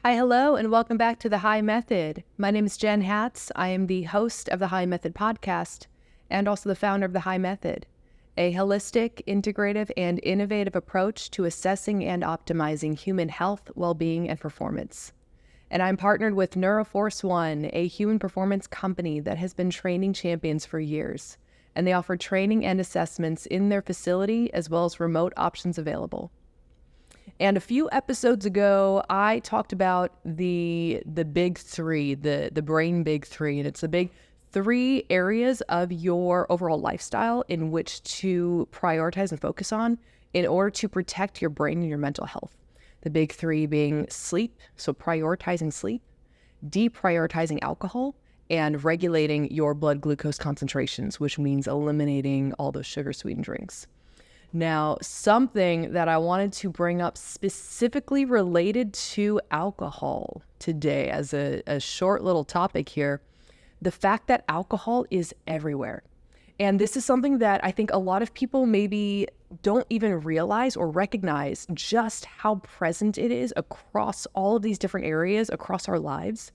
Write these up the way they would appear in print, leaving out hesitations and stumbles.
Hi, hello, and welcome back to the HII Method. My name is Jen Hatz. I am the host of the HII Method podcast and also the founder of the HII Method, a holistic, integrative, and innovative approach to assessing and optimizing human health, well-being, and performance. And I'm partnered with Neuroforce One, a human performance company that has been training champions for years. And they offer training and assessments in their facility as well as remote options available. And a few episodes ago, I talked about the big three, the brain big three, and it's the big three areas of your overall lifestyle in which to prioritize and focus on in order to protect your brain and your mental health. The big three being sleep, so prioritizing sleep, deprioritizing alcohol, and regulating your blood glucose concentrations, which means eliminating all those sugar-sweetened drinks. Now, something that I wanted to bring up specifically related to alcohol today as a short little topic here, the fact that alcohol is everywhere. And this is something that I think a lot of people maybe don't even realize or recognize just how present it is across all of these different areas across our lives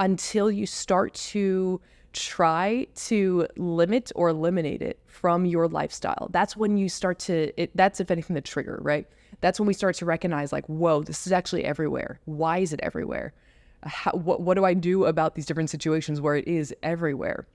until you start to try to limit or eliminate it from your lifestyle. That's when you start to, that's if anything the trigger, right? That's when we start to recognize like, whoa, this is actually everywhere. Why is it everywhere? What do I do about these different situations where it is everywhere?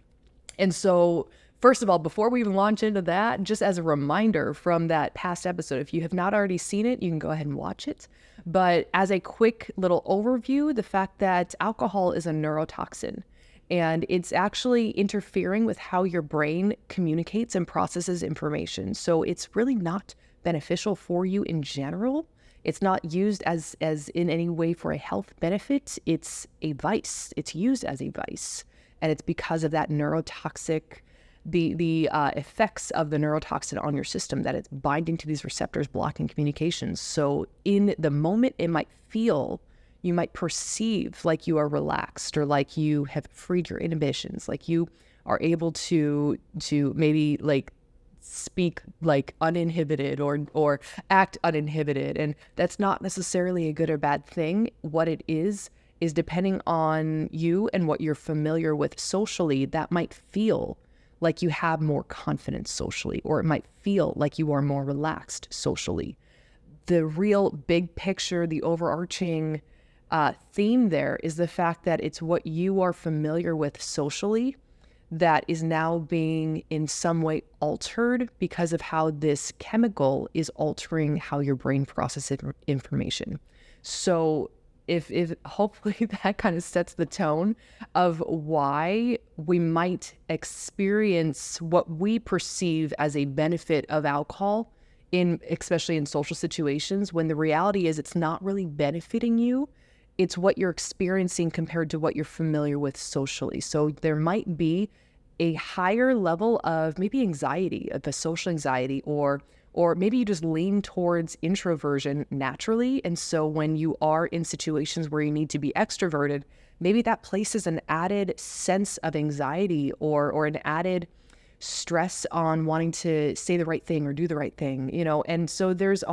And so, first of all, before we even launch into that, just as a reminder from that past episode, if you have not already seen it, you can go ahead and watch it. But as a quick little overview, the fact that alcohol is a neurotoxin. And it's actually interfering with how your brain communicates and processes information. So it's really not beneficial for you in general. It's not used as in any way for a health benefit. It's a vice. It's used as a vice. And it's because of that neurotoxic, the effects of the neurotoxin on your system, that it's binding to these receptors, blocking communications. So in the moment, you might perceive like you are relaxed or like you have freed your inhibitions, like you are able to maybe like speak like uninhibited or act uninhibited. And that's not necessarily a good or bad thing. What it is depending on you and what you're familiar with socially, that might feel like you have more confidence socially, or it might feel like you are more relaxed socially. The real big picture, the overarching theme there is the fact that it's what you are familiar with socially that is now being in some way altered because of how this chemical is altering how your brain processes information. So if hopefully that kind of sets the tone of why we might experience what we perceive as a benefit of alcohol especially in social situations, when the reality is it's not really benefiting you. It's what you're experiencing compared to what you're familiar with socially. So there might be a higher level of maybe anxiety, of a social anxiety, or maybe you just lean towards introversion naturally. And so when you are in situations where you need to be extroverted, maybe that places an added sense of anxiety or an added stress on wanting to say the right thing or do the right thing, And so there's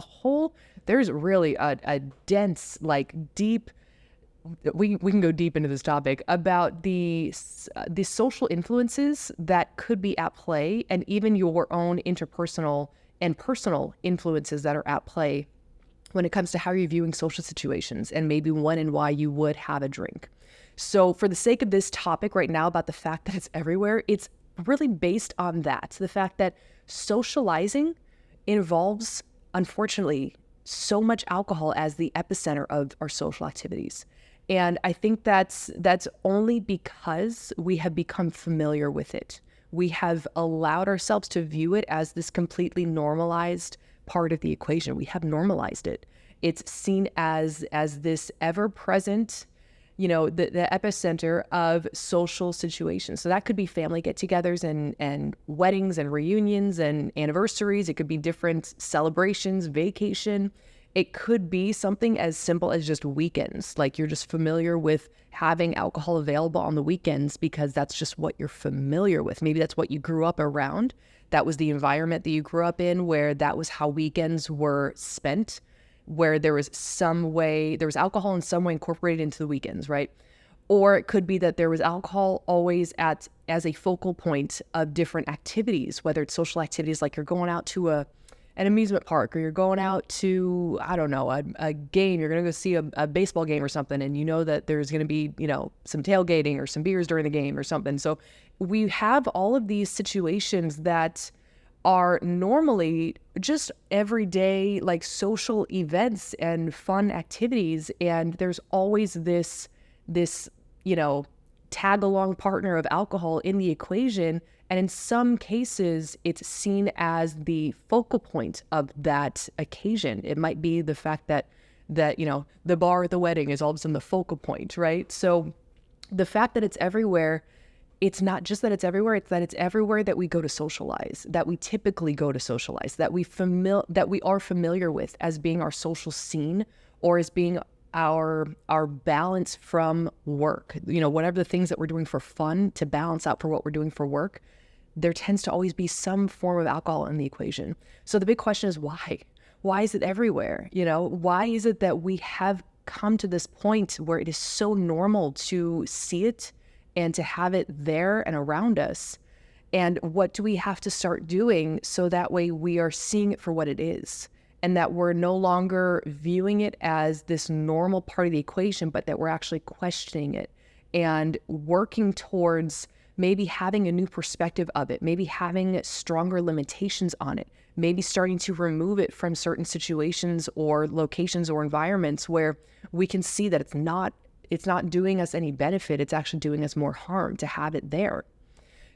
really a dense, like deep, we can go deep into this topic about the social influences that could be at play, and even your own interpersonal and personal influences that are at play when it comes to how you're viewing social situations and maybe when and why you would have a drink. So for the sake of this topic right now about the fact that it's everywhere, it's really based on that. The fact that socializing involves, unfortunately, so much alcohol as the epicenter of our social activities. And I think that's only because we have become familiar with it. We have allowed ourselves to view it as this completely normalized part of the equation. We have normalized it. It's seen as this ever-present, the epicenter of social situations. So that could be family get-togethers and weddings and reunions and anniversaries. It could be different celebrations, vacation. It could be something as simple as just weekends. Like you're just familiar with having alcohol available on the weekends because that's just what you're familiar with. Maybe that's what you grew up around. that was the environment that you grew up in, where that was how weekends were spent, where there was alcohol in some way incorporated into the weekends, right? Or it could be that there was alcohol always as a focal point of different activities, whether it's social activities like you're going out to an amusement park, or you're going out to, I don't know, a game. You're going to go see a baseball game or something, and you know that there's going to be, some tailgating or some beers during the game or something. So we have all of these situations that are normally just everyday, like social events and fun activities. And there's always this tag along partner of alcohol in the equation. And in some cases, it's seen as the focal point of that occasion. It might be the fact that the bar at the wedding is all of a sudden the focal point, right? So the fact that it's everywhere, it's not just that it's everywhere, it's that it's everywhere that we go to socialize, that we typically go to socialize, that we are familiar with as being our social scene, or as being our balance from work. Whatever the things that we're doing for fun to balance out for what we're doing for work, there tends to always be some form of alcohol in the equation. So the big question is why? Why is it everywhere? Why is it that we have come to this point where it is so normal to see it and to have it there and around us? And what do we have to start doing so that way we are seeing it for what it is? And that we're no longer viewing it as this normal part of the equation, but that we're actually questioning it and working towards maybe having a new perspective of it, maybe having stronger limitations on it, maybe starting to remove it from certain situations or locations or environments where we can see that it's not doing us any benefit. It's actually doing us more harm to have it there.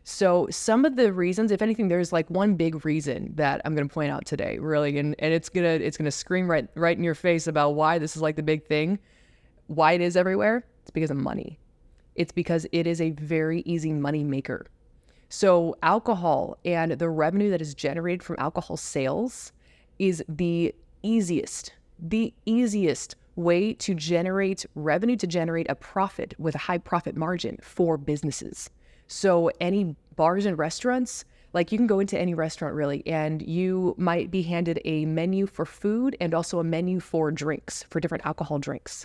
So some of the reasons, if anything, there's like one big reason that I'm going to point out today, really, and it's gonna scream right in your face about why this is like the big thing, why it is everywhere. It's because of money. It's because it is a very easy money maker. So alcohol and the revenue that is generated from alcohol sales is the easiest way to generate revenue, to generate a profit with a high profit margin for businesses. So any bars and restaurants, like you can go into any restaurant really, and you might be handed a menu for food and also a menu for drinks, for different alcohol drinks.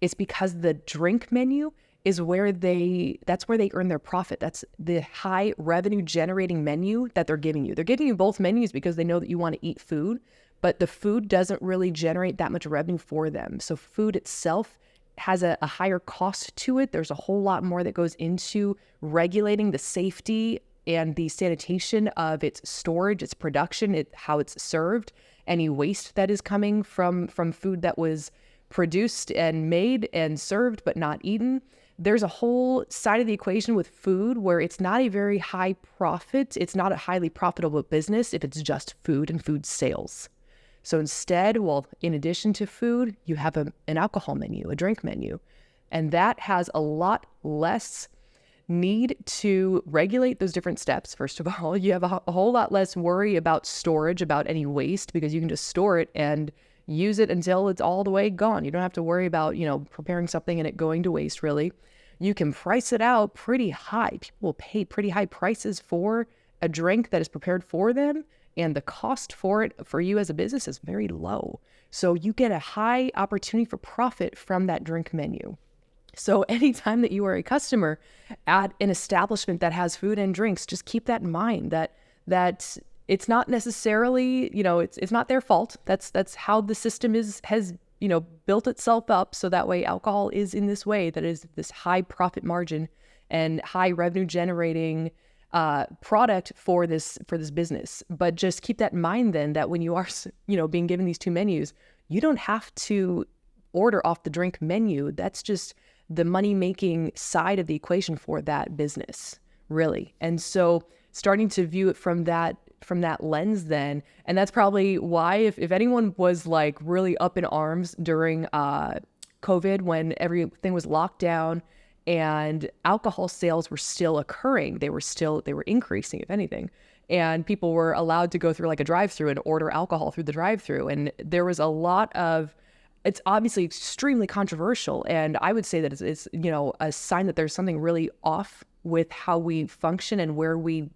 It's because the drink menu is that's where they earn their profit. That's the high revenue generating menu that they're giving you. They're giving you both menus because they know that you want to eat food, but the food doesn't really generate that much revenue for them. So food itself has a higher cost to it. There's a whole lot more that goes into regulating the safety and the sanitation of its storage, its production, how it's served, any waste that is coming from food that was produced and made and served but not eaten. There's a whole side of the equation with food where it's not a very high profit. It's not a highly profitable business if it's just food and food sales. So instead, in addition to food, you have an alcohol menu, a drink menu, and that has a lot less need to regulate those different steps. First of all, you have a whole lot less worry about storage, about any waste, because you can just store it and use it until it's all the way gone. You don't have to worry about, preparing something and it going to waste, really. You can price it out pretty high. People will pay pretty high prices for a drink that is prepared for them, and the cost for it for you as a business is very low. So you get a high opportunity for profit from that drink menu. So anytime that you are a customer at an establishment that has food and drinks, just keep that in mind, that it's not necessarily, it's not their fault. That's how the system has built itself up. So that way alcohol is in this way, that is this high profit margin and high revenue generating product for this business. But just keep that in mind then, that when you are, being given these two menus, you don't have to order off the drink menu. That's just the money-making side of the equation for that business, really. And so starting to view it from that lens then, and that's probably why if anyone was like really up in arms during COVID, when everything was locked down and alcohol sales were still occurring, they were increasing, if anything, and people were allowed to go through like a drive-through and order alcohol through the drive-through. And there was a lot of, it's obviously extremely controversial, and I would say that it's a sign that there's something really off with how we function and where we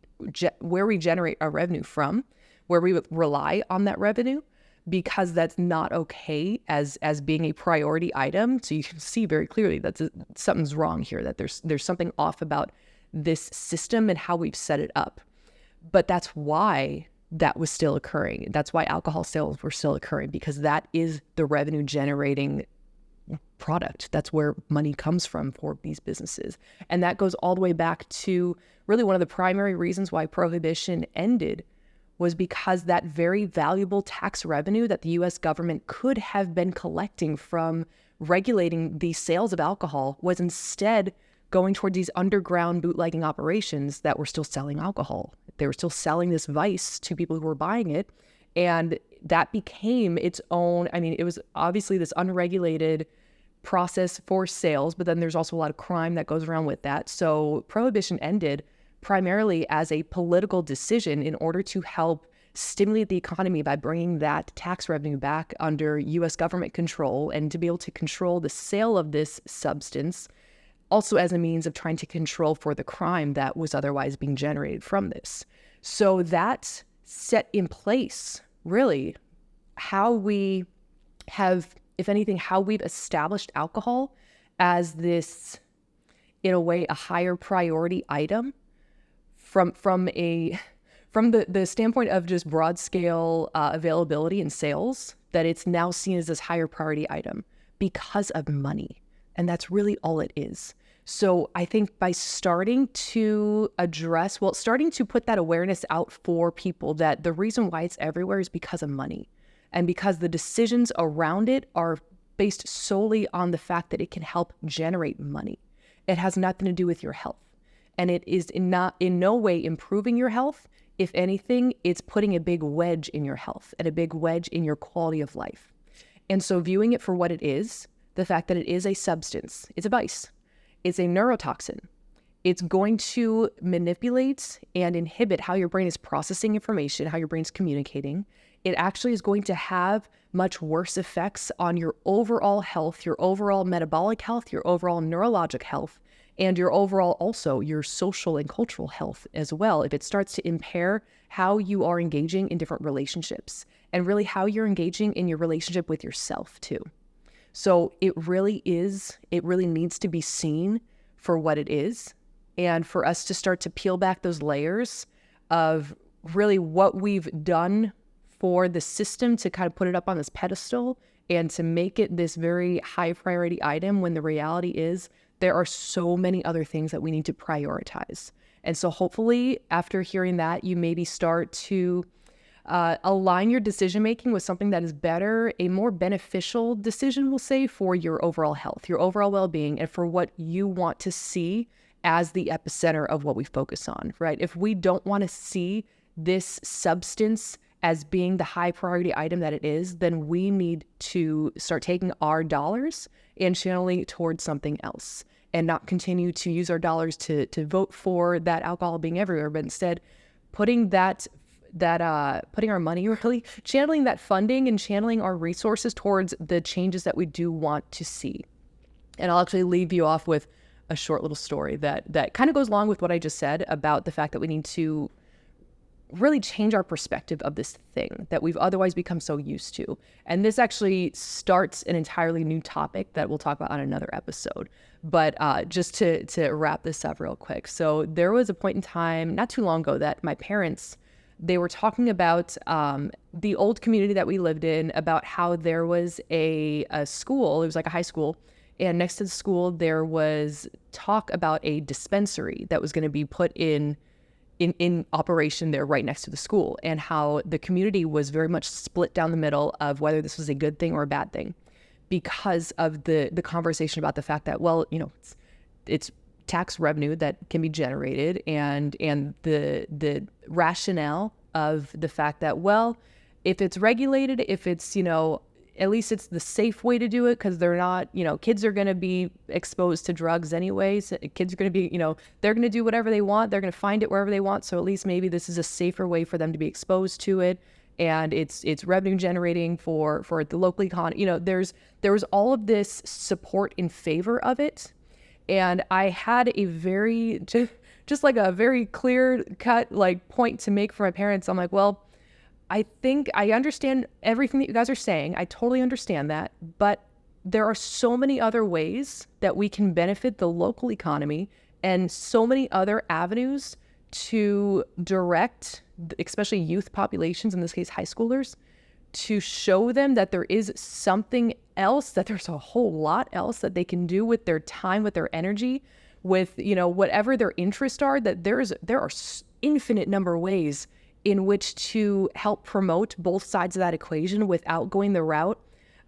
generate our revenue from, where we rely on that revenue, because that's not okay as being a priority item. So you can see very clearly that something's wrong here, that there's something off about this system and how we've set it up. But that's why that was still occurring. That's why alcohol sales were still occurring, because that is the revenue generating product. That's where money comes from for these businesses. And that goes all the way back to really one of the primary reasons why prohibition ended, was because that very valuable tax revenue that the US government could have been collecting from regulating the sales of alcohol was instead going toward these underground bootlegging operations that were still selling alcohol. They were still selling this vice to people who were buying it. And that became its own, it was obviously this unregulated process for sales, but then there's also a lot of crime that goes around with that. So prohibition ended primarily as a political decision in order to help stimulate the economy by bringing that tax revenue back under US government control, and to be able to control the sale of this substance, also as a means of trying to control for the crime that was otherwise being generated from this. So that set in place really how we have, if anything, how we've established alcohol as this, in a way, a higher priority item from the standpoint of just broad scale availability and sales, that it's now seen as this higher priority item because of money. And that's really all it is. So I think by starting to starting to put that awareness out for people that the reason why it's everywhere is because of money, and because the decisions around it are based solely on the fact that it can help generate money. It has nothing to do with your health. And it is in no way improving your health. If anything, it's putting a big wedge in your health and a big wedge in your quality of life. And so viewing it for what it is, the fact that it is a substance, it's a vice, it's a neurotoxin. It's going to manipulate and inhibit how your brain is processing information, how your brain's communicating. It actually is going to have much worse effects on your overall health, your overall metabolic health, your overall neurologic health, and your overall also your social and cultural health as well, if it starts to impair how you are engaging in different relationships, and really how you're engaging in your relationship with yourself too. So it really needs to be seen for what it is, and for us to start to peel back those layers of really what we've done for the system to kind of put it up on this pedestal and to make it this very high priority item, when the reality is there are so many other things that we need to prioritize. And so hopefully after hearing that, you maybe start to align your decision-making with something that is better, a more beneficial decision, we'll say, for your overall health, your overall well-being, and for what you want to see as the epicenter of what we focus on, right? If we don't want to see this substance as being the high priority item that it is, then we need to start taking our dollars and channeling it towards something else, and not continue to use our dollars to vote for that alcohol being everywhere, but instead putting putting our money, really channeling that funding and channeling our resources towards the changes that we do want to see. And I'll actually leave you off with a short little story that kind of goes along with what I just said about the fact that we need to really change our perspective of this thing that we've otherwise become so used to. And this actually starts an entirely new topic that we'll talk about on another episode. But just to wrap this up real quick. So there was a point in time not too long ago that my parents, they were talking about the old community that we lived in, about how there was a school, it was like a high school, and next to the school there was talk about a dispensary that was going to be put in operation there right next to the school, and how the community was very much split down the middle of whether this was a good thing or a bad thing, because of the conversation about the fact that, well, it's tax revenue that can be generated, and the rationale of the fact that, well, if it's regulated, if it's, at least it's the safe way to do it, because they're not, kids are going to be exposed to drugs anyways. Kids are going to be, they're going to do whatever they want. They're going to find it wherever they want. So at least maybe this is a safer way for them to be exposed to it. And it's revenue generating for the local economy. There was all of this support in favor of it. And I had a very, just like a very clear cut, like point to make for my parents. I'm like, well, I think I understand everything that you guys are saying. I totally understand that. But there are so many other ways that we can benefit the local economy and so many other avenues to direct, especially youth populations, in this case, high schoolers, to show them that there is something else, that there's a whole lot else that they can do with their time, with their energy, with, whatever their interests are, that there are infinite number of ways in which to help promote both sides of that equation without going the route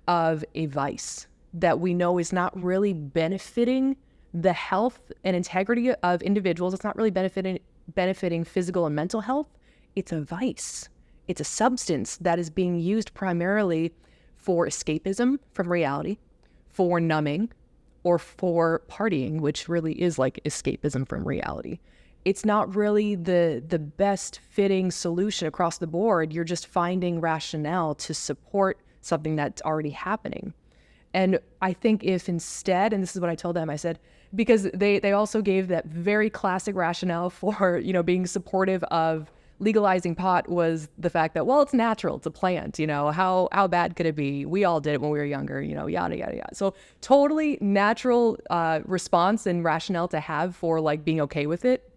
of a vice that we know is not really benefiting the health and integrity of individuals. It's not really benefiting physical and mental health. It's a vice. It's a substance that is being used primarily for escapism from reality, for numbing, or for partying, which really is like escapism from reality. It's not really the best fitting solution across the board. You're just finding rationale to support something that's already happening. And I think if instead, and this is what I told them, I said, because they also gave that very classic rationale for, being supportive of legalizing pot was the fact that, well, it's natural, it's a plant, how bad could it be? We all did it when we were younger, yada, yada, yada. So totally natural response and rationale to have for like being okay with it.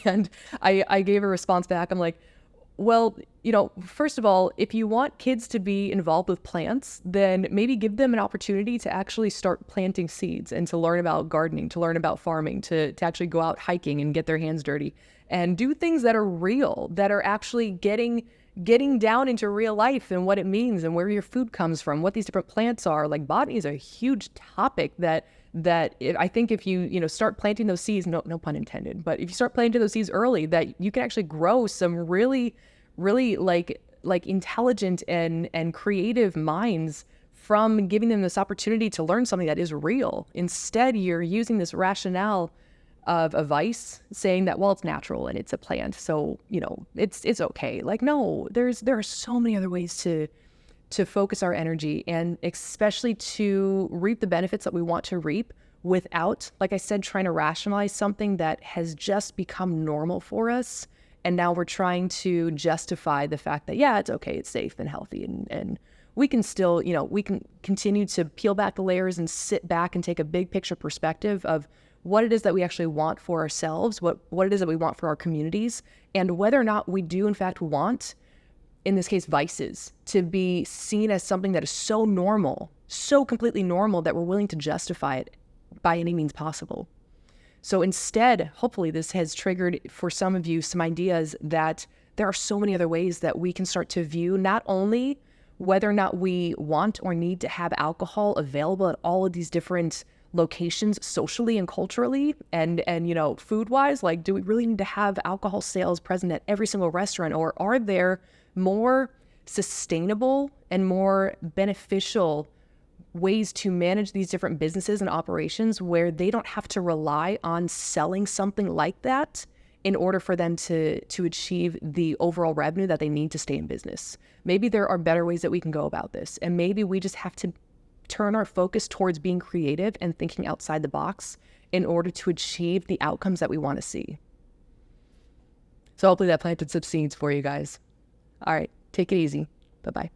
And I gave a response back. I'm like, well, first of all, if you want kids to be involved with plants, then maybe give them an opportunity to actually start planting seeds and to learn about gardening, to learn about farming, to actually go out hiking and get their hands dirty and do things that are real, that are actually getting down into real life and what it means and where your food comes from, what these different plants are. Like botany is a huge topic that I think if you start planting those seeds, no pun intended, but if you start planting those seeds early, that you can actually grow some really, really like intelligent and creative minds from giving them this opportunity to learn something that is real. Instead, you're using this rationale of a vice, saying that, well, it's natural and it's a plant, so it's okay. Like, no, there are so many other ways to focus our energy, and especially to reap the benefits that we want to reap without, like I said, trying to rationalize something that has just become normal for us. And now we're trying to justify the fact that, yeah, it's okay, it's safe and healthy, and we can still, we can continue to peel back the layers and sit back and take a big picture perspective of what it is that we actually want for ourselves, what it is that we want for our communities, and whether or not we do in fact want, in this case, vices, to be seen as something that is so normal, so completely normal, that we're willing to justify it by any means possible. So instead, hopefully this has triggered for some of you some ideas that there are so many other ways that we can start to view not only whether or not we want or need to have alcohol available at all of these different locations socially and culturally and food wise, like, do we really need to have alcohol sales present at every single restaurant, or are there more sustainable and more beneficial ways to manage these different businesses and operations where they don't have to rely on selling something like that in order for them to achieve the overall revenue that they need to stay in business? Maybe there are better ways that we can go about this, and maybe we just have to turn our focus towards being creative and thinking outside the box in order to achieve the outcomes that we want to see. So hopefully that planted some seeds for you guys. All right, take it easy. Bye-bye.